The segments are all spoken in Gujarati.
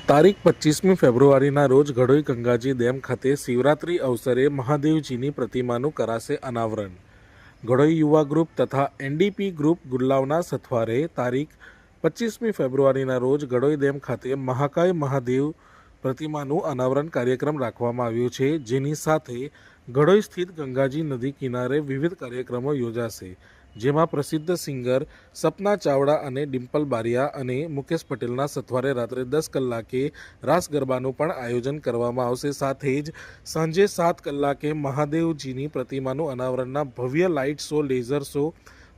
તારીખ 25મી ફેબ્રુઆરીના રોજ ઘડોઈ ગંગાજી ડેમ ખાતે શિવરાત્રી અવસરે મહાદેવજીની પ્રતિમાનું કરાશે અનાવરણ। ઘડોઈ યુવા ગ્રુપ તથા એનડીપી ગ્રુપ ગુલ્લાવના સથવારે તારીખ 25મી ફેબ્રુઆરીના રોજ ઘડોઈ ડેમ ખાતે મહાકાય મહાદેવ પ્રતિમાનું અનાવરણ કાર્યક્રમ રાખવામાં આવ્યો છે, જેની સાથે ઘડોઈ સ્થિત ગંગાજી નદી કિનારે વિવિધ કાર્યક્રમો યોજાશે, જેમાં પ્રસિદ્ધ સિંગર સપના ચાવડા અને ડિમ્પલ બારિયા અને મુકેશ પટેલના સથવારે રાત્રે 10 કલાકે રાસ ગરબાનું પણ આયોજન કરવામાં આવશે। સાથે જ સાંજે 7 કલાકે મહાદેવજીની પ્રતિમાનું અનાવરણના ભવ્ય light show, laser show,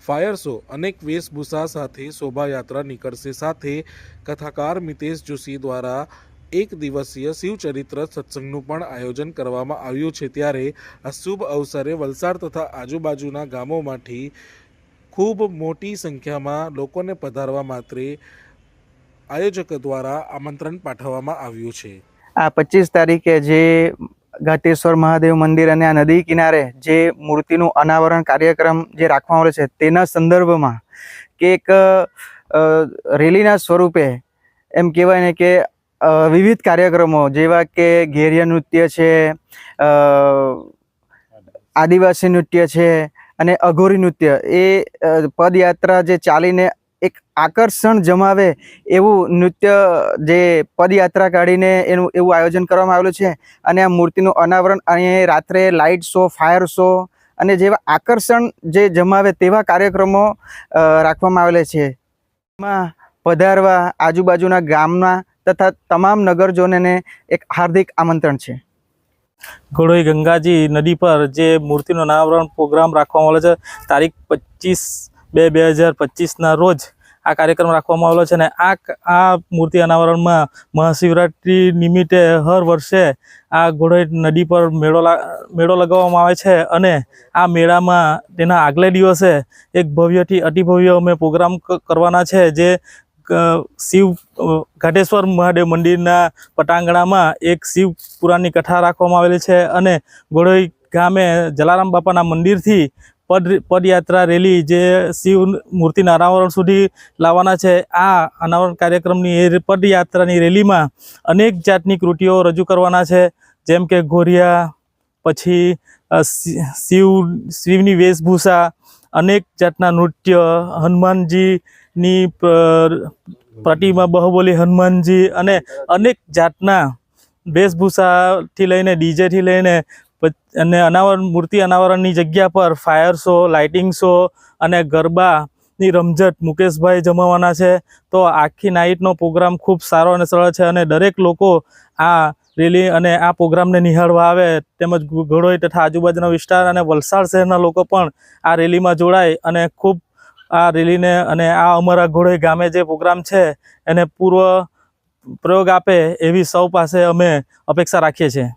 fire show, અનેક વેશભૂષા સાથે શોભાયાત્રા નીકળશે। સાથે કથાકાર મિતેશ જોશી દ્વારા એક દિવસીય શિવચરિત્ર સત્સંગનું પણ આયોજન કરવામાં આવ્યું છે। ત્યારે આ શુભ અવસરે વલસાડ તથા આજુબાજુના ગામોમાંથી ખૂબ મોટી સંખ્યામાં લોકોને પધારવા માટે આયોજકો દ્વારા આમંત્રણ પાઠવવામાં આવ્યું છે। આ 25 તારીખે જે ઘાટેશ્વર મહાદેવ મંદિર અને આ નદી કિનારે જે મૂર્તિનું અનાવરણ કાર્યક્રમ જે રાખવામાં આવેલો છે, તેના સંદર્ભમાં કે એક રેલીના સ્વરૂપે એમ કહેવાય ને કે વિવિધ કાર્યક્રમો જેવા કે ઘેરિયા નૃત્ય છે, આદિવાસી નૃત્ય છે અને અઘોરી નૃત્ય, એ પદયાત્રા જે ચાલીને એક આકર્ષણ જમાવે એવું નૃત્ય જે પદયાત્રા કાઢીને એનું એવું આયોજન કરવામાં આવેલું છે। અને આ મૂર્તિનું અનાવરણ અને રાત્રે લાઇટ શો, ફાયર શો અને જેવા આકર્ષણ જે જમાવે તેવા કાર્યક્રમો રાખવામાં આવેલા છે। એમાં પધારવા આજુબાજુના ગામના તથા તમામ નગરજનોને એક હાર્દિક આમંત્રણ છે। ઘડોઈ ગંગાજી નદી પર જે મૂર્તિનો અનાવરણ પ્રોગ્રામ રાખવામાં આવેલો છે, તારીખ 25/2/2025ના રોજ આ કાર્યક્રમ રાખવામાં આવેલો છે। અને આ મૂર્તિ અનાવરણમાં મહાશિવરાત્રિ નિમિત્તે હર વર્ષે આ ઘડોઈ નદી પર મેળો લગાવવામાં આવે છે। અને આ મેળામાં તેના આગલે દિવસે એક ભવ્યથી અતિભવ્ય અમે પ્રોગ્રામ કરવાના છે, જે શિવ ઘાટેશ્વર મહાદેવ મંદિરના પટાંગણામાં એક શિવ પુરાણની કથા રાખવામાં આવેલી છે। અને ઘડોઈ ગામે જલારામ બાપાના મંદિરથી પદયાત્રા રેલી જે શિવ મૂર્તિના અનાવરણ સુધી લાવવાના છે। આ અનાવરણ કાર્યક્રમની એ પદયાત્રાની રેલીમાં અનેક જાતની કૃતિઓ રજૂ કરવાના છે, જેમ કે ઘોરિયા, પછી શિવની વેશભૂષા, અનેક જાતના નૃત્ય, હનુમાનજીની પ્રતિમા, બાહુબલી હનુમાનજી અને અનેક જાતના વેશભૂષાથી લઈને ડીજેથી લઈને અને મૂર્તિ અનાવરણની જગ્યા પર ફાયર શો, લાઇટિંગ શો અને ગરબાની રમઝટ મુકેશભાઈ જમાવવાના છે। તો આખી નાઇટનો પ્રોગ્રામ ખૂબ સારો અને સરળ છે અને દરેક લોકો આ રેલી અને આ પ્રોગ્રામને નિહાળવા આવે, તેમજ ઘડોઈ તથા આજુબાજુના વિસ્તાર અને વલસાડ શહેરના લોકો પણ આ રેલીમાં જોડાય અને ખૂબ આ રેલીને અને આ અમારા ઘડોઈ ગામે જે પ્રોગ્રામ છે એને પૂર્વ પ્રયોગ આપે એવી સૌ પાસે અમે અપેક્ષા રાખીએ છીએ।